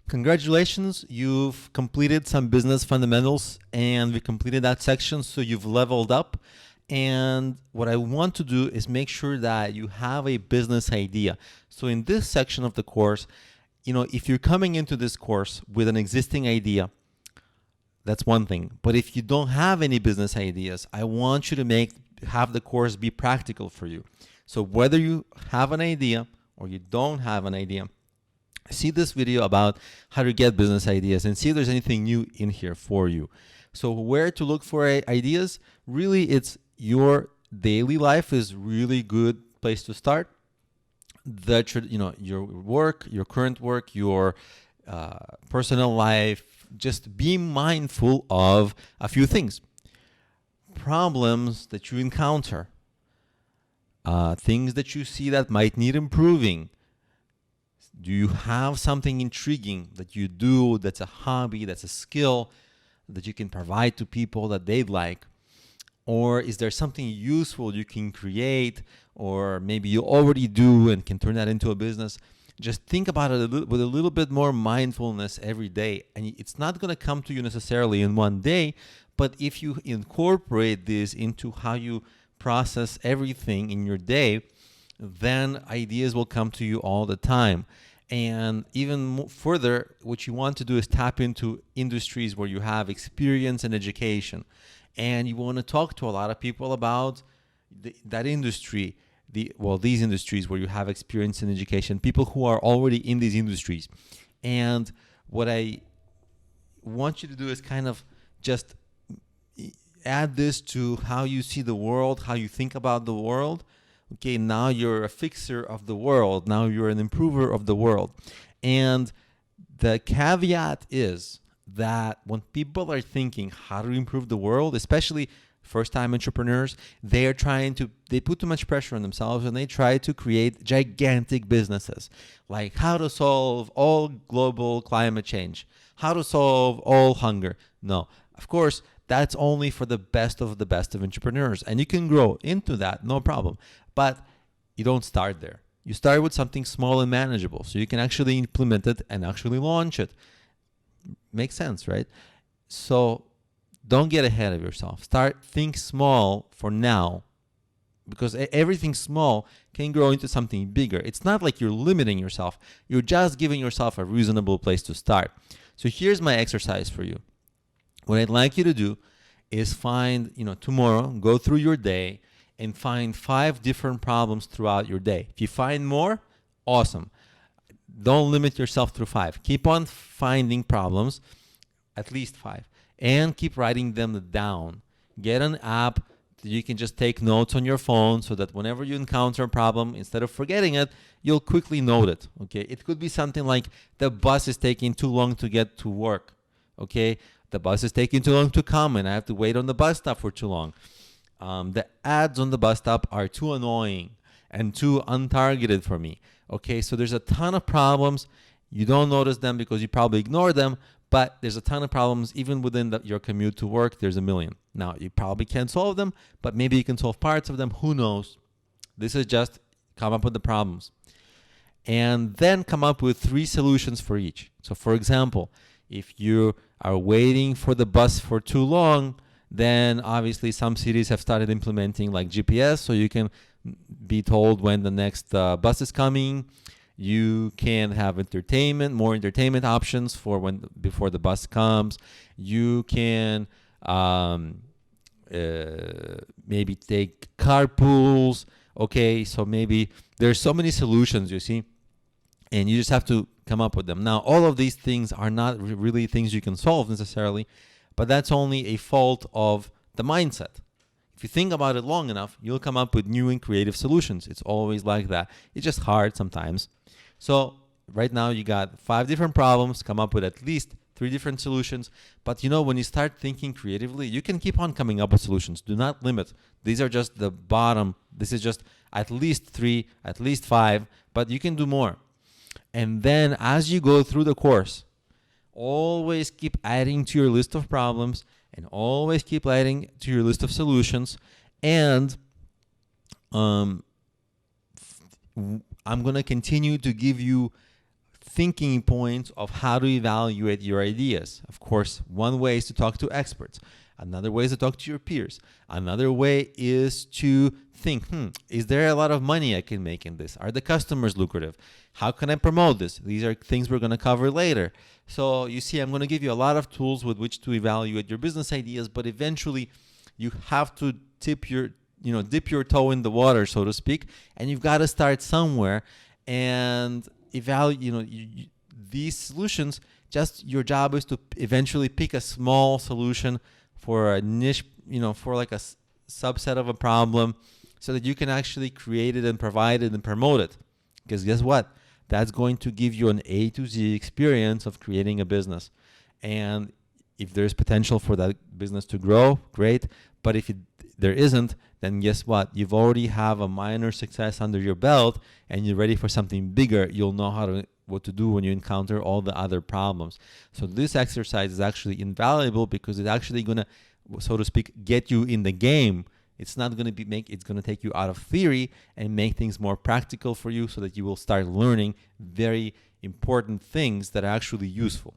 Congratulations, you've completed some business fundamentals and we completed that section, so you've leveled up. And what I want to do is make sure that you have a business idea. So in this section of the course, if you're coming into this course with an existing idea, that's one thing. But if you don't have any business ideas, I want you to have the course be practical for you. So whether you have an idea or you don't have an idea, see this video about how to get business ideas and see if there's anything new in here for you. So where to look for ideas? Really, it's your daily life is really good place to start. Your work, your current work, your personal life, just be mindful of a few things. Problems that you encounter, things that you see that might need improving. Do you have something intriguing that you do that's a hobby, that's a skill that you can provide to people that they'd like? Or is there something useful you can create, or maybe you already do and can turn that into a business? Just think about it with a little bit more mindfulness every day. And it's not going to come to you necessarily in one day, but if you incorporate this into how you process everything in your day, then ideas will come to you all the time. And even further, what you want to do is tap into industries where you have experience and education. And you want to talk to a lot of people about that industry, these industries where you have experience and education, people who are already in these industries. And what I want you to do is kind of just add this to how you see the world, how you think about the world. Okay, now you're a fixer of the world. Now you're an improver of the world. And the caveat is that when people are thinking how to improve the world, especially first-time entrepreneurs, they put too much pressure on themselves and they try to create gigantic businesses, like how to solve all global climate change, how to solve all hunger. No, of course, that's only for the best of entrepreneurs. And you can grow into that, no problem. But you don't start there. You start with something small and manageable so you can actually implement it and actually launch it. Makes sense, right? So don't get ahead of yourself. Think small for now, because everything small can grow into something bigger. It's not like you're limiting yourself. You're just giving yourself a reasonable place to start. So here's my exercise for you. What I'd like you to do is find, tomorrow, go through your day and find 5 different problems throughout your day. If you find more, awesome. Don't limit yourself to 5. Keep on finding problems, at least 5, and keep writing them down. Get an app that you can just take notes on your phone so that whenever you encounter a problem, instead of forgetting it, you'll quickly note it. Okay, it could be something like the bus is taking too long to get to work. Okay, the bus is taking too long to come and I have to wait on the bus stop for too long. The ads on the bus stop are too annoying and too untargeted for me. Okay, so there's a ton of problems. You don't notice them because you probably ignore them, but there's a ton of problems even within your commute to work. There's a million. Now, you probably can't solve them, but maybe you can solve parts of them. Who knows? This is just come up with the problems. And then come up with 3 solutions for each. So for example, if you are waiting for the bus for too long, then obviously some cities have started implementing like GPS, so you can be told when the next bus is coming. You can have more entertainment options before the bus comes. You can maybe take carpools. Okay, so maybe there's so many solutions, you see, and you just have to come up with them. Now, all of these things are not really things you can solve necessarily, but that's only a fault of the mindset. If you think about it long enough, you'll come up with new and creative solutions. It's always like that. It's just hard sometimes. So right now you got 5 different problems, come up with at least 3 different solutions. But when you start thinking creatively, you can keep on coming up with solutions. Do not limit. These are just the bottom. This is just at least 3, at least 5, but you can do more. And then as you go through the course, always keep adding to your list of problems and always keep adding to your list of solutions. And I'm going to continue to give you thinking points of how to evaluate your ideas. Of course, one way is to talk to experts. Another way is to talk to your peers. Another way is to think, is there a lot of money I can make in this? Are the customers lucrative? How can I promote this? These are things we're going to cover later. So you see, I'm going to give you a lot of tools with which to evaluate your business ideas, but eventually you have to dip your toe in the water, so to speak, and you've got to start somewhere and evaluate, these solutions. Just your job is to eventually pick a small solution for a niche, for like a subset of a problem, so that you can actually create it and provide it and promote it. Because guess what? That's going to give you an A to Z experience of creating a business. And if there's potential for that business to grow, great. But if there isn't, then guess what? You've already have a minor success under your belt and you're ready for something bigger. You'll know what to do when you encounter all the other problems. So this exercise is actually invaluable because it's actually going to, so to speak, get you in the game. It's not going to it's going to take you out of theory and make things more practical for you so that you will start learning very important things that are actually useful.